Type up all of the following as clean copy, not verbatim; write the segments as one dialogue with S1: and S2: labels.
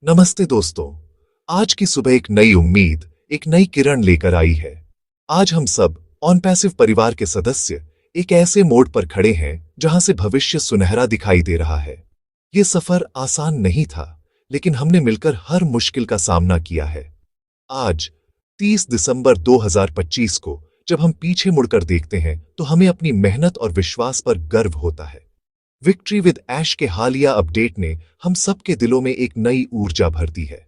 S1: नमस्ते दोस्तों। आज की सुबह एक नई उम्मीद, एक नई किरण लेकर आई है। आज हम सब ऑन पैसिव परिवार के सदस्य एक ऐसे मोड़ पर खड़े हैं जहां से भविष्य सुनहरा दिखाई दे रहा है। ये सफर आसान नहीं था, लेकिन हमने मिलकर हर मुश्किल का सामना किया है। आज 30 दिसंबर 2025 को जब हम पीछे मुड़कर देखते हैं तो हमें अपनी मेहनत और विश्वास पर गर्व होता है। विक्ट्री विद ऐश के हालिया अपडेट ने हम सबके दिलों में एक नई ऊर्जा भर दी है।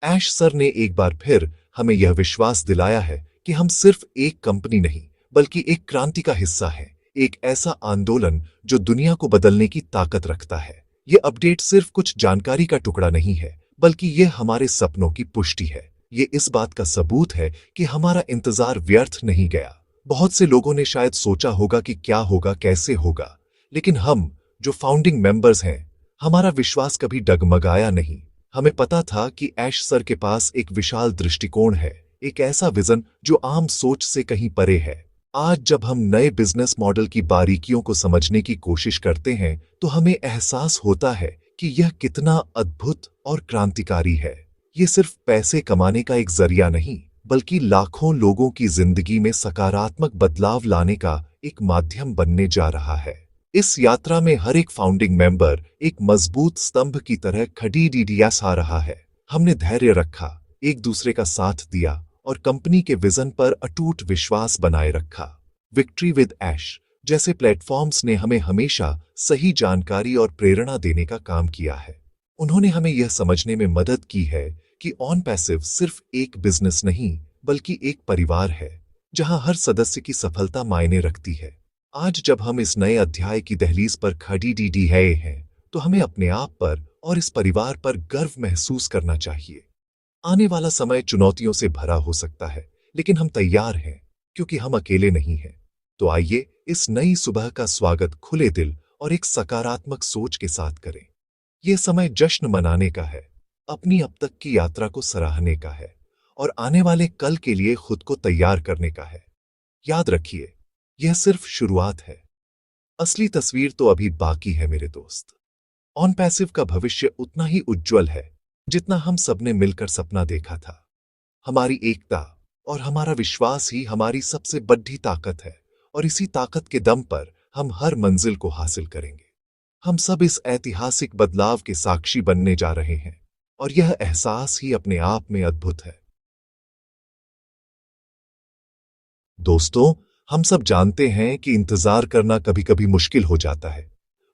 S1: ऐश सर ने एक बार फिर हमें यह विश्वास दिलाया है कि हम सिर्फ एक कंपनी नहीं, बल्कि एक क्रांति का हिस्सा हैं, एक ऐसा आंदोलन जो दुनिया को बदलने की ताकत रखता है। यह अपडेट सिर्फ कुछ जानकारी का टुकड़ा नहीं है, बल्कि यह हमारे सपनों की पुष्टि है। ये इस बात का सबूत है कि हमारा इंतजार व्यर्थ नहीं गया। बहुत से लोगों ने शायद सोचा होगा कि क्या होगा, कैसे होगा, लेकिन हम जो फाउंडिंग मेंबर्स हैं, हमारा विश्वास कभी डगमगाया नहीं। हमें पता था कि ऐश सर के पास एक विशाल दृष्टिकोण है, एक ऐसा विजन जो आम सोच से कहीं परे है। आज जब हम नए बिजनेस मॉडल की बारीकियों को समझने की कोशिश करते हैं तो हमें एहसास होता है कि यह कितना अद्भुत और क्रांतिकारी है। ये सिर्फ पैसे कमाने का एक जरिया नहीं, बल्कि लाखों लोगों की जिंदगी में सकारात्मक बदलाव लाने का एक माध्यम बनने जा रहा है। इस यात्रा में हर एक फाउंडिंग मेंबर एक मजबूत स्तंभ की तरह खड़ी आ रहा है। हमने धैर्य रखा, एक दूसरे का साथ दिया और कंपनी के विजन पर अटूट विश्वास बनाए रखा। विक्ट्री विद ऐश जैसे प्लेटफॉर्म्स ने हमें हमेशा सही जानकारी और प्रेरणा देने का काम किया है। उन्होंने हमें यह समझने में मदद की है कि ऑन पैसिव सिर्फ एक बिजनेस नहीं, बल्कि एक परिवार है, जहां हर सदस्य की सफलता मायने रखती है। आज जब हम इस नए अध्याय की दहलीज पर खड़ी हैं, तो हमें अपने आप पर और इस परिवार पर गर्व महसूस करना चाहिए। आने वाला समय चुनौतियों से भरा हो सकता है, लेकिन हम तैयार हैं, क्योंकि हम अकेले नहीं हैं। तो आइए इस नई सुबह का स्वागत खुले दिल और एक सकारात्मक सोच के साथ करें। यह समय जश्न मनाने का है, अपनी अब तक की यात्रा को सराहने का है और आने वाले कल के लिए खुद को तैयार करने का है। याद रखिए, यह सिर्फ शुरुआत है, असली तस्वीर तो अभी बाकी है मेरे दोस्त। ऑन पैसिव का भविष्य उतना ही उज्जवल है जितना हम सबने मिलकर सपना देखा था। हमारी एकता और हमारा विश्वास ही हमारी सबसे बड़ी ताकत है, और इसी ताकत के दम पर हम हर मंजिल को हासिल करेंगे। हम सब इस ऐतिहासिक बदलाव के साक्षी बनने जा रहे हैं, और यह एहसास ही अपने आप में अद्भुत है। दोस्तों, हम सब जानते हैं कि इंतजार करना कभी-कभी मुश्किल हो जाता है।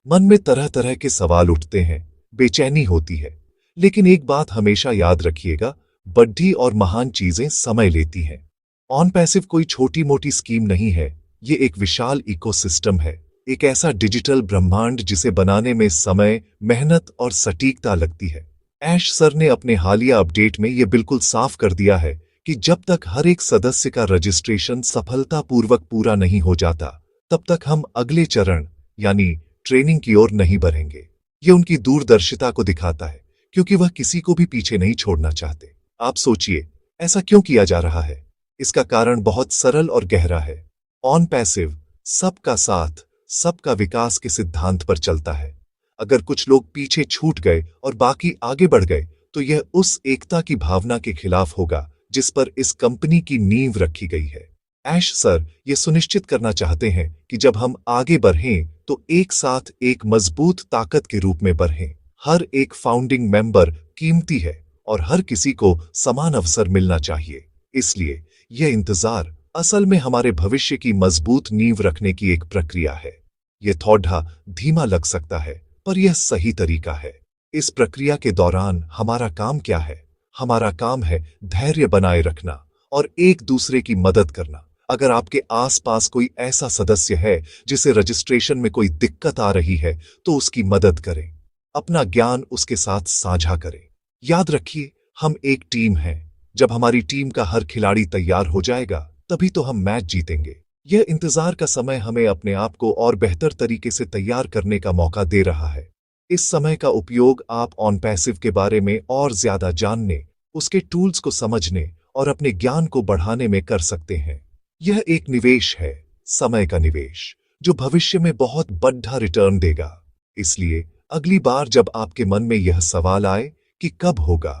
S1: मन में तरह तरह के सवाल उठते हैं, बेचैनी होती है। लेकिन एक बात हमेशा याद रखिएगा, बड़ी और महान चीजें समय लेती हैं। ऑन पैसिव कोई छोटी मोटी स्कीम नहीं है, ये एक विशाल इकोसिस्टम है, एक ऐसा डिजिटल ब्रह्मांड जिसे बनाने में समय, मेहनत और सटीकता लगती है। ऐश सर ने अपने हालिया अपडेट में यह बिल्कुल साफ कर दिया है कि जब तक हर एक सदस्य का रजिस्ट्रेशन सफलतापूर्वक पूरा नहीं हो जाता, तब तक हम अगले चरण यानी ट्रेनिंग की ओर नहीं बढ़ेंगे। ये उनकी दूरदर्शिता को दिखाता है, क्योंकि वह किसी को भी पीछे नहीं छोड़ना चाहते। आप सोचिए, ऐसा क्यों किया जा रहा है? इसका कारण बहुत सरल और गहरा है। ऑन पैसिव सबका साथ, सबका विकास के सिद्धांत पर चलता है। अगर कुछ लोग पीछे छूट गए और बाकी आगे बढ़ गए, तो यह उस एकता की भावना के खिलाफ होगा जिस पर इस कंपनी की नींव रखी गई है। ऐश सर ये सुनिश्चित करना चाहते हैं कि जब हम आगे बढ़ें तो एक साथ एक मजबूत ताकत के रूप में बढ़ें। हर एक फाउंडिंग मेंबर कीमती है और हर किसी को समान अवसर मिलना चाहिए। इसलिए यह इंतजार असल में हमारे भविष्य की मजबूत नींव रखने की एक प्रक्रिया है। यह थोड़ा धीमा लग सकता है, पर यह सही तरीका है। इस प्रक्रिया के दौरान हमारा काम क्या है? हमारा काम है धैर्य बनाए रखना और एक दूसरे की मदद करना। अगर आपके आसपास कोई ऐसा सदस्य है जिसे रजिस्ट्रेशन में कोई दिक्कत आ रही है, तो उसकी मदद करें, अपना ज्ञान उसके साथ साझा करें। याद रखिए, हम एक टीम हैं। जब हमारी टीम का हर खिलाड़ी तैयार हो जाएगा, तभी तो हम मैच जीतेंगे। यह इंतजार का समय हमें अपने आप को और बेहतर तरीके से तैयार करने का मौका दे रहा है। इस समय का उपयोग आप ऑन पैसिव के बारे में और ज्यादा जानने, उसके टूल्स को समझने और अपने ज्ञान को बढ़ाने में कर सकते हैं। यह एक निवेश है, समय का निवेश, जो भविष्य में बहुत बड़ा रिटर्न देगा। इसलिए अगली बार जब आपके मन में यह सवाल आए कि कब होगा,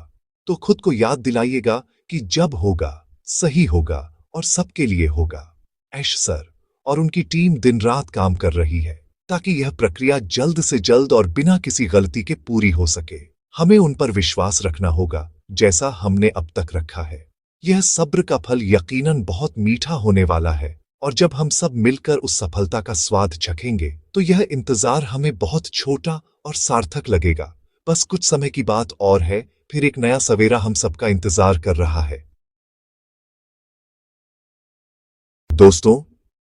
S1: तो खुद को याद दिलाइएगा कि जब होगा, सही होगा और सबके लिए होगा। ऐश सर और उनकी टीम दिन रात काम कर रही है ताकि यह प्रक्रिया जल्द से जल्द और बिना किसी गलती के पूरी हो सके। हमें उन पर विश्वास रखना होगा, जैसा हमने अब तक रखा है। यह सब्र का फल यकीनन बहुत मीठा होने वाला है, और जब हम सब मिलकर उस सफलता का स्वाद चखेंगे तो यह इंतजार हमें बहुत छोटा और सार्थक लगेगा। बस कुछ समय की बात और है, फिर एक नया सवेरा हम सबका इंतजार कर रहा है। दोस्तों,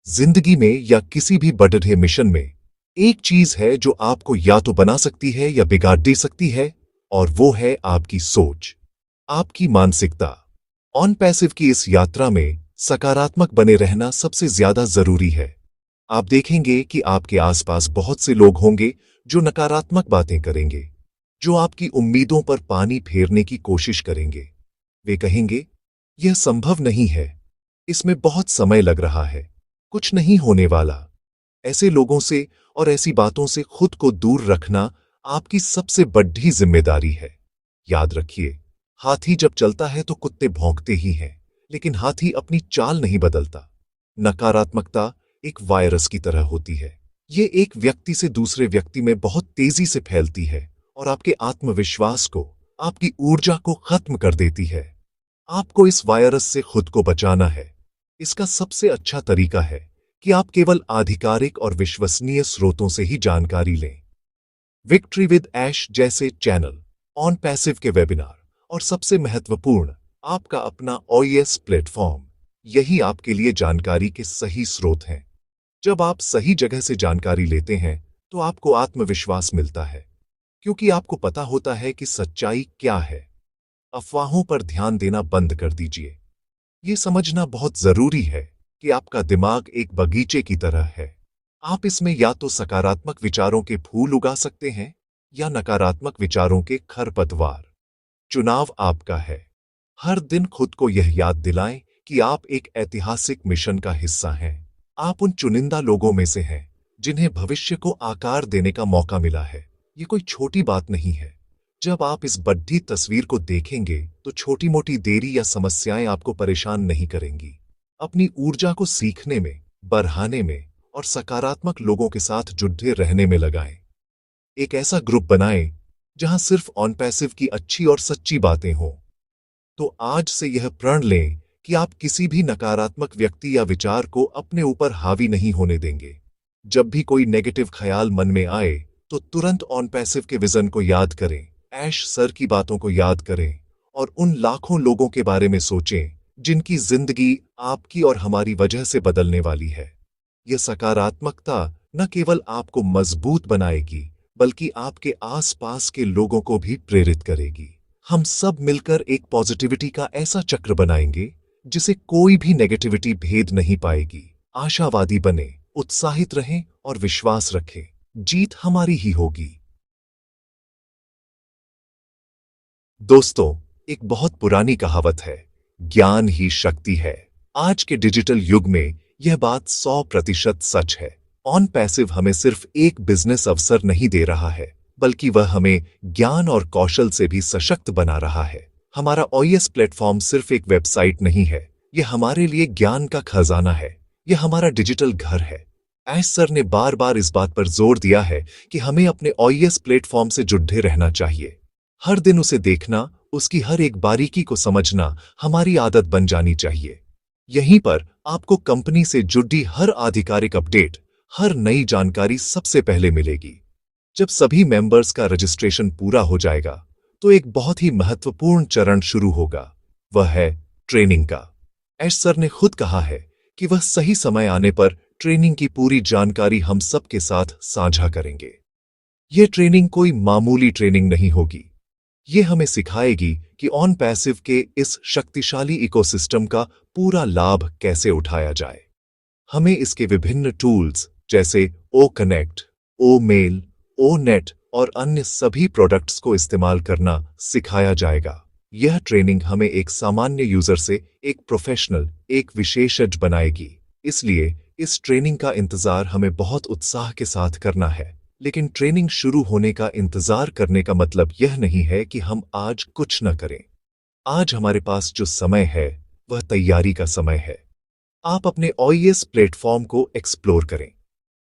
S1: जिंदगी में या किसी भी बढ़े मिशन में एक चीज है जो आपको या तो बना सकती है या बिगाड़ दे सकती है, और वो है आपकी सोच, आपकी मानसिकता। ऑन पैसिव की इस यात्रा में सकारात्मक बने रहना सबसे ज्यादा जरूरी है। आप देखेंगे कि आपके आसपास बहुत से लोग होंगे जो नकारात्मक बातें करेंगे, जो आपकी उम्मीदों पर पानी फेरने की कोशिश करेंगे। वे कहेंगे, यह संभव नहीं है, इसमें बहुत समय लग रहा है, कुछ नहीं होने वाला। ऐसे लोगों से और ऐसी बातों से खुद को दूर रखना आपकी सबसे बड़ी जिम्मेदारी है। याद रखिए, हाथी जब चलता है तो कुत्ते भौंकते ही हैं, लेकिन हाथी अपनी चाल नहीं बदलता। नकारात्मकता एक वायरस की तरह होती है। ये एक व्यक्ति से दूसरे व्यक्ति में बहुत तेजी से फैलती है और आपके आत्मविश्वास को, आपकी ऊर्जा को खत्म कर देती है। आपको इस वायरस से खुद को बचाना है। इसका सबसे अच्छा तरीका है कि आप केवल आधिकारिक और विश्वसनीय स्रोतों से ही जानकारी लें। विक्ट्री विद ऐश जैसे चैनल, ऑन पैसिव के वेबिनार और सबसे महत्वपूर्ण, आपका अपना ओएस प्लेटफॉर्म, यही आपके लिए जानकारी के सही स्रोत हैं। जब आप सही जगह से जानकारी लेते हैं तो आपको आत्मविश्वास मिलता है, क्योंकि आपको पता होता है कि सच्चाई क्या है। अफवाहों पर ध्यान देना बंद कर दीजिए। ये समझना बहुत जरूरी है कि आपका दिमाग एक बगीचे की तरह है। आप इसमें या तो सकारात्मक विचारों के फूल उगा सकते हैं या नकारात्मक विचारों के खरपतवार। चुनाव आपका है। हर दिन खुद को यह याद दिलाएं कि आप एक ऐतिहासिक मिशन का हिस्सा हैं। आप उन चुनिंदा लोगों में से हैं जिन्हें भविष्य को आकार देने का मौका मिला है। ये कोई छोटी बात नहीं है। जब आप इस बड़ी तस्वीर को देखेंगे तो छोटी मोटी देरी या समस्याएं आपको परेशान नहीं करेंगी। अपनी ऊर्जा को सीखने में, बढ़ाने में और सकारात्मक लोगों के साथ जुड़े रहने में लगाएं। एक ऐसा ग्रुप बनाएं जहां सिर्फ ऑन पैसिव की अच्छी और सच्ची बातें हों। तो आज से यह प्रण लें कि आप किसी भी नकारात्मक व्यक्ति या विचार को अपने ऊपर हावी नहीं होने देंगे। जब भी कोई नेगेटिव ख्याल मन में आए तो तुरंत ऑन पैसिव के विजन को याद करें, ऐश सर की बातों को याद करें और उन लाखों लोगों के बारे में सोचें जिनकी जिंदगी आपकी और हमारी वजह से बदलने वाली है। यह सकारात्मकता न केवल आपको मजबूत बनाएगी बल्कि आपके आसपास के लोगों को भी प्रेरित करेगी। हम सब मिलकर एक पॉजिटिविटी का ऐसा चक्र बनाएंगे जिसे कोई भी नेगेटिविटी भेद नहीं पाएगी। आशावादी बने, उत्साहित रहें और विश्वास रखें। जीत हमारी ही होगी। दोस्तों, एक बहुत पुरानी कहावत है, ज्ञान ही शक्ति है। आज के डिजिटल युग में यह बात 100% सच है। ऑन पैसिव हमें सिर्फ एक बिजनेस अवसर नहीं दे रहा है, बल्कि वह हमें ज्ञान और कौशल से भी सशक्त बना रहा है। हमारा ओएस प्लेटफॉर्म सिर्फ एक वेबसाइट नहीं है, यह हमारे लिए ज्ञान का खजाना है। यह हमारा डिजिटल घर है। ऐश सर ने बार बार इस बात पर जोर दिया है कि हमें अपने ओएस प्लेटफॉर्म से जुड़े रहना चाहिए। हर दिन उसे देखना, उसकी हर एक बारीकी को समझना हमारी आदत बन जानी चाहिए। यहीं पर आपको कंपनी से जुड़ी हर आधिकारिक अपडेट, हर नई जानकारी सबसे पहले मिलेगी। जब सभी मेंबर्स का रजिस्ट्रेशन पूरा हो जाएगा तो एक बहुत ही महत्वपूर्ण चरण शुरू होगा, वह है ट्रेनिंग का। ऐश सर ने खुद कहा है कि वह सही समय आने पर ट्रेनिंग की पूरी जानकारी हम सबके साथ साझा करेंगे। यह ट्रेनिंग कोई मामूली ट्रेनिंग नहीं होगी। ये हमें सिखाएगी कि ऑन पैसिव के इस शक्तिशाली इकोसिस्टम का पूरा लाभ कैसे उठाया जाए। हमें इसके विभिन्न टूल्स जैसे ओ कनेक्ट, ओ मेल, ओ नेट और अन्य सभी प्रोडक्ट्स को इस्तेमाल करना सिखाया जाएगा। यह ट्रेनिंग हमें एक सामान्य यूजर से एक प्रोफेशनल, एक विशेषज्ञ बनाएगी। इसलिए इस ट्रेनिंग का इंतजार हमें बहुत उत्साह के साथ करना है। लेकिन ट्रेनिंग शुरू होने का इंतजार करने का मतलब यह नहीं है कि हम आज कुछ न करें। आज हमारे पास जो समय है वह तैयारी का समय है। आप अपने ओएस प्लेटफॉर्म को एक्सप्लोर करें।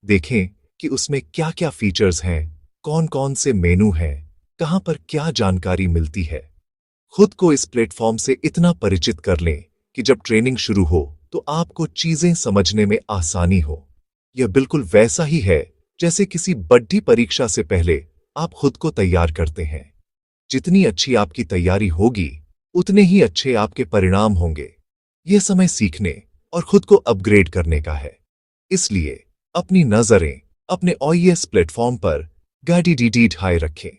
S1: देखें कि उसमें क्या-क्या फीचर्स हैं, कौन-कौन से मेनू हैं, कहां पर क्या जानकारी मिलती है। खुद को इस प्लेटफॉर्म से इतना परिचित कर लें कि जब ट्रेनिंग शुरू हो तो आपको चीजें समझने में आसानी हो। यह बिल्कुल वैसा ही है जैसे किसी बड़ी परीक्षा से पहले आप खुद को तैयार करते हैं। जितनी अच्छी आपकी तैयारी होगी, उतने ही अच्छे आपके परिणाम होंगे। यह समय सीखने और खुद को अपग्रेड करने का है। इसलिए अपनी नजरें अपने ओएस प्लेटफॉर्म पर गाड़ी हाई रखें।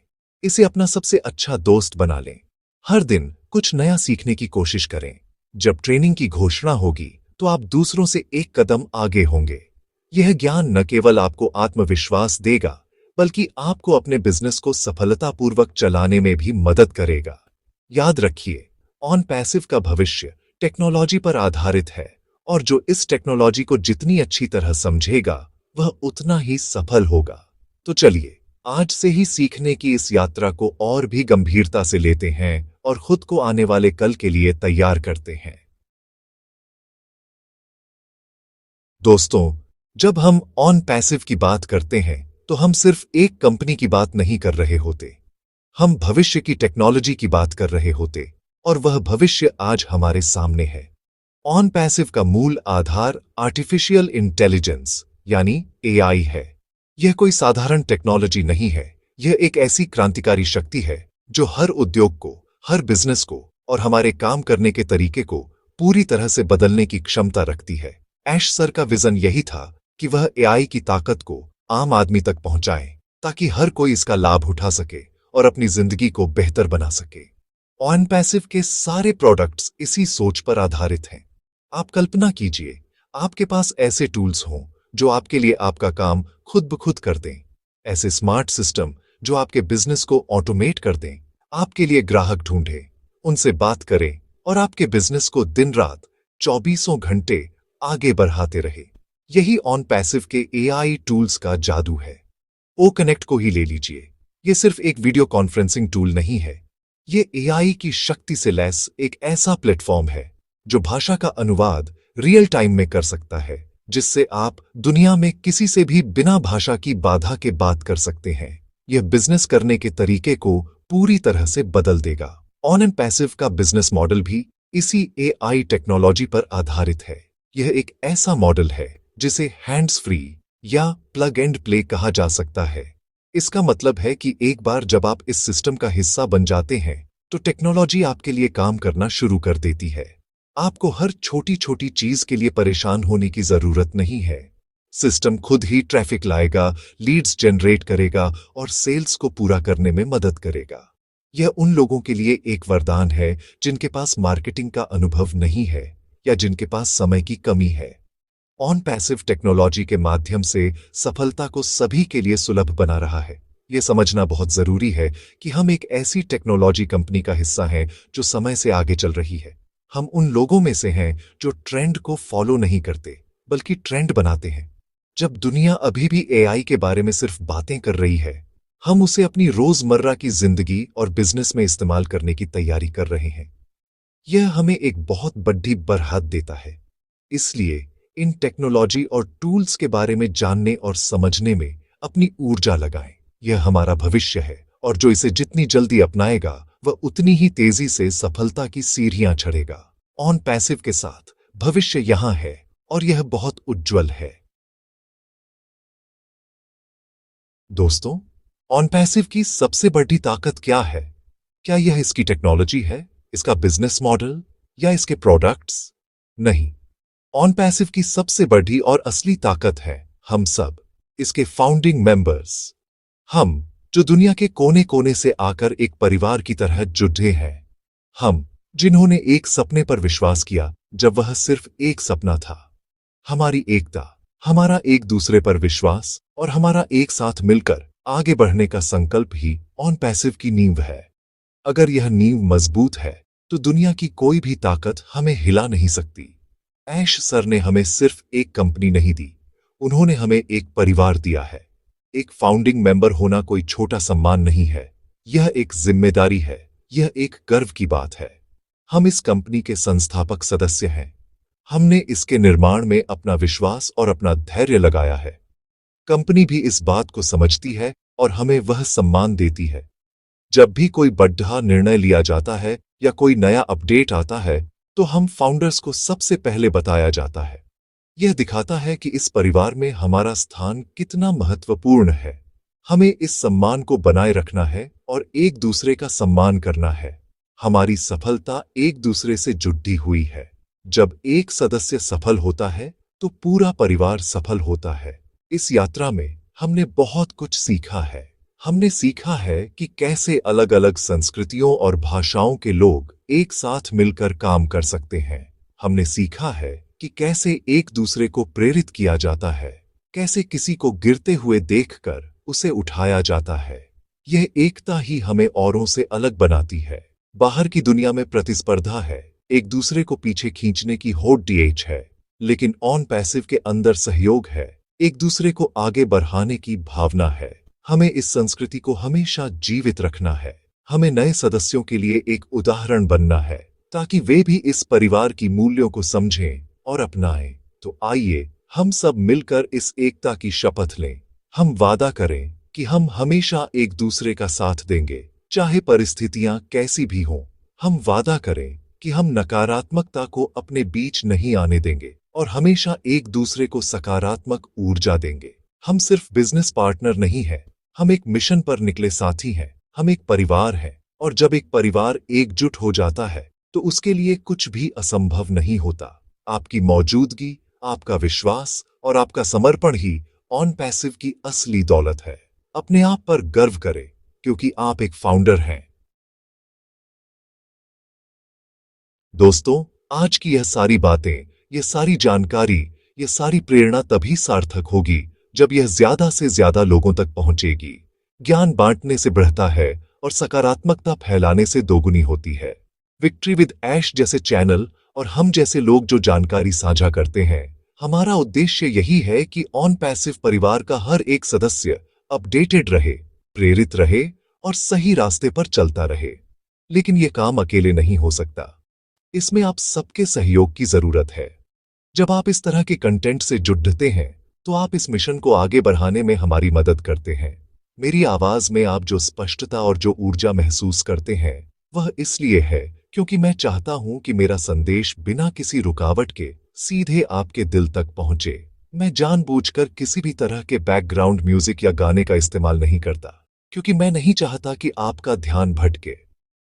S1: इसे अपना सबसे अच्छा दोस्त बना लें। हर दिन कुछ नया सीखने की कोशिश करें। जब ट्रेनिंग की घोषणा होगी तो आप दूसरों से एक कदम आगे होंगे। यह ज्ञान न केवल आपको आत्मविश्वास देगा, बल्कि आपको अपने बिजनेस को सफलतापूर्वक चलाने में भी मदद करेगा। याद रखिए, ऑन पैसिव का भविष्य टेक्नोलॉजी पर आधारित है, और जो इस टेक्नोलॉजी को जितनी अच्छी तरह समझेगा वह उतना ही सफल होगा। तो चलिए, आज से ही सीखने की इस यात्रा को और भी गंभीरता से लेते हैं और खुद को आने वाले कल के लिए तैयार करते हैं। दोस्तों, जब हम ऑन पैसिव की बात करते हैं तो हम सिर्फ एक कंपनी की बात नहीं कर रहे होते। हम भविष्य की टेक्नोलॉजी की बात कर रहे होते, और वह भविष्य आज हमारे सामने है। ऑन पैसिव का मूल आधार आर्टिफिशियल इंटेलिजेंस यानी एआई है। यह कोई साधारण टेक्नोलॉजी नहीं है। यह एक ऐसी क्रांतिकारी शक्ति है जो हर उद्योग को, हर बिजनेस को और हमारे काम करने के तरीके को पूरी तरह से बदलने की क्षमता रखती है। ऐश सर का विजन यही था कि वह एआई की ताकत को आम आदमी तक पहुंचाएं, ताकि हर कोई इसका लाभ उठा सके और अपनी जिंदगी को बेहतर बना सके। ऑन पैसिव के सारे प्रोडक्ट्स इसी सोच पर आधारित हैं। आप कल्पना कीजिए, आपके पास ऐसे टूल्स हों जो आपके लिए आपका काम खुद ब खुद कर दें। ऐसे स्मार्ट सिस्टम जो आपके बिजनेस को ऑटोमेट कर दें, आपके लिए ग्राहक ढूंढें, उनसे बात करें और आपके बिजनेस को दिन रात 24 घंटे आगे बढ़ाते रहे। यही ऑन पैसिव के एआई टूल्स का जादू है। ओ कनेक्ट को ही ले लीजिए। यह सिर्फ एक वीडियो कॉन्फ्रेंसिंग टूल नहीं है। ये एआई की शक्ति से लैस एक ऐसा प्लेटफॉर्म है जो भाषा का अनुवाद रियल टाइम में कर सकता है, जिससे आप दुनिया में किसी से भी बिना भाषा की बाधा के बात कर सकते हैं। यह बिजनेस करने के तरीके को पूरी तरह से बदल देगा। ऑन एंड पैसिव का बिजनेस मॉडल भी इसी एआई टेक्नोलॉजी पर आधारित है। यह एक ऐसा मॉडल है जिसे हैंड्स फ्री या प्लग एंड प्ले कहा जा सकता है। इसका मतलब है कि एक बार जब आप इस सिस्टम का हिस्सा बन जाते हैं तो टेक्नोलॉजी आपके लिए काम करना शुरू कर देती है। आपको हर छोटी छोटी चीज के लिए परेशान होने की जरूरत नहीं है। सिस्टम खुद ही ट्रैफिक लाएगा, लीड्स जनरेट करेगा और सेल्स को पूरा करने में मदद करेगा। यह उन लोगों के लिए एक वरदान है जिनके पास मार्केटिंग का अनुभव नहीं है या जिनके पास समय की कमी है। ऑन पैसिव टेक्नोलॉजी के माध्यम से सफलता को सभी के लिए सुलभ बना रहा है। यह समझना बहुत जरूरी है कि हम एक ऐसी टेक्नोलॉजी कंपनी का हिस्सा हैं जो समय से आगे चल रही है। हम उन लोगों में से हैं जो ट्रेंड को फॉलो नहीं करते, बल्कि ट्रेंड बनाते हैं। जब दुनिया अभी भी एआई के बारे में सिर्फ बातें कर रही है, हम उसे अपनी रोजमर्रा की जिंदगी और बिजनेस में इस्तेमाल करने की तैयारी कर रहे हैं। यह हमें एक बहुत बड़ी बरहत देता है। इसलिए इन टेक्नोलॉजी और टूल्स के बारे में जानने और समझने में अपनी ऊर्जा लगाएं। यह हमारा भविष्य है, और जो इसे जितनी जल्दी अपनाएगा वह उतनी ही तेजी से सफलता की सीढ़ियां चढ़ेगा। ऑन पैसिव के साथ भविष्य यहां है, और यह बहुत उज्जवल है। दोस्तों, ऑन पैसिव की सबसे बड़ी ताकत क्या है? क्या यह इसकी टेक्नोलॉजी है, इसका बिजनेस मॉडल, या इसके प्रोडक्ट्स? नहीं। ऑन पैसिव की सबसे बड़ी और असली ताकत है हम सब, इसके फाउंडिंग मेंबर्स। हम जो दुनिया के कोने कोने से आकर एक परिवार की तरह जुड़े हैं। हम जिन्होंने एक सपने पर विश्वास किया जब वह सिर्फ एक सपना था। हमारी एकता, हमारा एक दूसरे पर विश्वास और हमारा एक साथ मिलकर आगे बढ़ने का संकल्प ही ऑन पैसिव की नींव है। अगर यह नींव मजबूत है तो दुनिया की कोई भी ताकत हमें हिला नहीं सकती। ऐश सर ने हमें सिर्फ एक कंपनी नहीं दी, उन्होंने हमें एक परिवार दिया है। एक फाउंडिंग मेंबर होना कोई छोटा सम्मान नहीं है, यह एक जिम्मेदारी है, यह एक गर्व की बात है। हम इस कंपनी के संस्थापक सदस्य हैं। हमने इसके निर्माण में अपना विश्वास और अपना धैर्य लगाया है। कंपनी भी इस बात को समझती है और हमें वह सम्मान देती है। जब भी कोई बड़ा निर्णय लिया जाता है या कोई नया अपडेट आता है, तो हम फाउंडर्स को सबसे पहले बताया जाता है। यह दिखाता है कि इस परिवार में हमारा स्थान कितना महत्वपूर्ण है। हमें इस सम्मान को बनाए रखना है और एक दूसरे का सम्मान करना है। हमारी सफलता एक दूसरे से जुड़ी हुई है। जब एक सदस्य सफल होता है, तो पूरा परिवार सफल होता है। इस यात्रा में हमने बहुत कुछ सीखा है। हमने सीखा है कि कैसे अलग-अलग संस्कृतियों और भाषाओं के लोग एक साथ मिलकर काम कर सकते हैं। हमने सीखा है कि कैसे एक दूसरे को प्रेरित किया जाता है, कैसे किसी को गिरते हुए देखकर उसे उठाया जाता है। यह एकता ही हमें औरों से अलग बनाती है। बाहर की दुनिया में प्रतिस्पर्धा है, एक दूसरे को पीछे खींचने की होड़ है, लेकिन ऑन पैसिव के अंदर सहयोग है, एक दूसरे को आगे बढ़ाने की भावना है। हमें इस संस्कृति को हमेशा जीवित रखना है। हमें नए सदस्यों के लिए एक उदाहरण बनना है, ताकि वे भी इस परिवार की मूल्यों को समझें और अपनाएं। तो आइए हम सब मिलकर इस एकता की शपथ लें। हम वादा करें कि हम हमेशा एक दूसरे का साथ देंगे, चाहे परिस्थितियां कैसी भी हों। हम वादा करें कि हम नकारात्मकता को अपने बीच नहीं आने देंगे और हमेशा एक दूसरे को सकारात्मक ऊर्जा देंगे। हम सिर्फ बिजनेस पार्टनर नहीं हैं, हम एक मिशन पर निकले साथी हैं। हम एक परिवार हैं, और जब एक परिवार एकजुट हो जाता है, तो उसके लिए कुछ भी असंभव नहीं होता। आपकी मौजूदगी, आपका विश्वास और आपका समर्पण ही ऑन पैसिव की असली दौलत है। अपने आप पर गर्व करें, क्योंकि आप एक फाउंडर हैं। दोस्तों, आज की यह सारी बातें, यह सारी जानकारी, यह सारी प्रेरणा तभी सार्थक होगी जब यह ज्यादा से ज्यादा लोगों तक पहुंचेगी। ज्ञान बांटने से बढ़ता है और सकारात्मकता फैलाने से दोगुनी होती है। विक्ट्री विद ऐश जैसे चैनल और हम जैसे लोग जो जानकारी साझा करते हैं, हमारा उद्देश्य यही है कि ऑन पैसिव परिवार का हर एक सदस्य अपडेटेड रहे, प्रेरित रहे और सही रास्ते पर चलता रहे। लेकिन यह काम अकेले नहीं हो सकता। इसमें आप सबके सहयोग की जरूरत है। जब आप इस तरह के कंटेंट से जुड़ते हैं, तो आप इस मिशन को आगे बढ़ाने में हमारी मदद करते हैं। मेरी आवाज में आप जो स्पष्टता और जो ऊर्जा महसूस करते हैं, वह इसलिए है क्योंकि मैं चाहता हूं कि मेरा संदेश बिना किसी रुकावट के सीधे आपके दिल तक पहुंचे। मैं जानबूझकर किसी भी तरह के बैकग्राउंड म्यूजिक या गाने का इस्तेमाल नहीं करता, क्योंकि मैं नहीं चाहता कि आपका ध्यान भटके।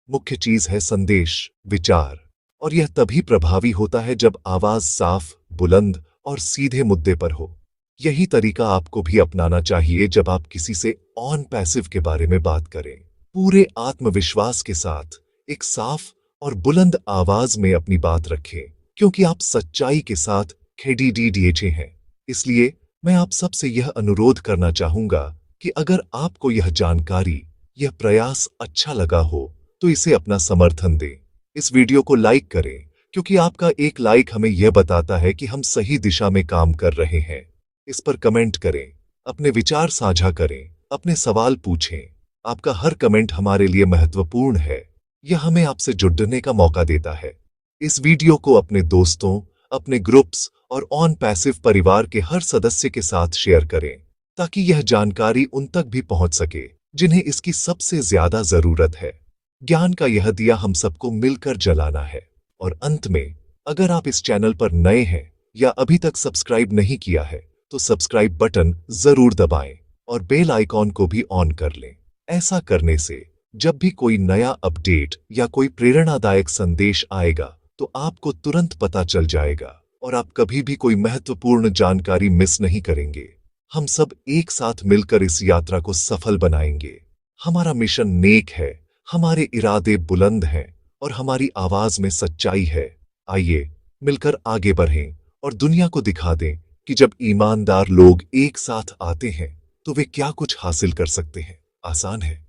S1: मुख्य चीज है संदेश, विचार, और यह तभी प्रभावी होता है जब आवाज साफ, बुलंद और सीधे मुद्दे पर हो। यही तरीका आपको भी अपनाना चाहिए जब आप किसी से ऑन पैसिव के बारे में बात करें। पूरे आत्मविश्वास के साथ एक साफ और बुलंद आवाज में अपनी बात रखें, क्योंकि आप सच्चाई के साथ खड़े हैं। इसलिए मैं आप सबसे यह अनुरोध करना चाहूंगा कि अगर आपको यह जानकारी, यह प्रयास अच्छा लगा हो, तो इसे अपना समर्थन दें। इस वीडियो को लाइक करें, क्योंकि आपका एक लाइक हमें यह बताता है कि हम सही दिशा में काम कर रहे हैं। इस पर कमेंट करें, अपने विचार साझा करें, अपने सवाल पूछें। आपका हर कमेंट हमारे लिए महत्वपूर्ण है। यह हमें आपसे जुड़ने का मौका देता है। इस वीडियो को अपने दोस्तों, अपने ग्रुप्स और ऑन पैसिव परिवार के हर सदस्य के साथ शेयर करें, ताकि यह जानकारी उन तक भी पहुंच सके जिन्हें इसकी सबसे ज्यादा जरूरत है। ज्ञान का यह दिया हम सबको मिलकर जलाना है। और अंत में, अगर आप इस चैनल पर नए हैं या अभी तक सब्सक्राइब नहीं किया है, तो सब्सक्राइब बटन जरूर दबाएं और बेल आइकॉन को भी ऑन कर लें। ऐसा करने से जब भी कोई नया अपडेट या कोई प्रेरणादायक संदेश आएगा, तो आपको तुरंत पता चल जाएगा और आप कभी भी कोई महत्वपूर्ण जानकारी मिस नहीं करेंगे। हम सब एक साथ मिलकर इस यात्रा को सफल बनाएंगे। हमारा मिशन नेक है, हमारे इरादे बुलंद हैं और हमारी आवाज में सच्चाई है। आइए मिलकर आगे बढ़ें और दुनिया को दिखा दें कि जब ईमानदार लोग एक साथ आते हैं, तो वे क्या कुछ हासिल कर सकते हैं। आसान है।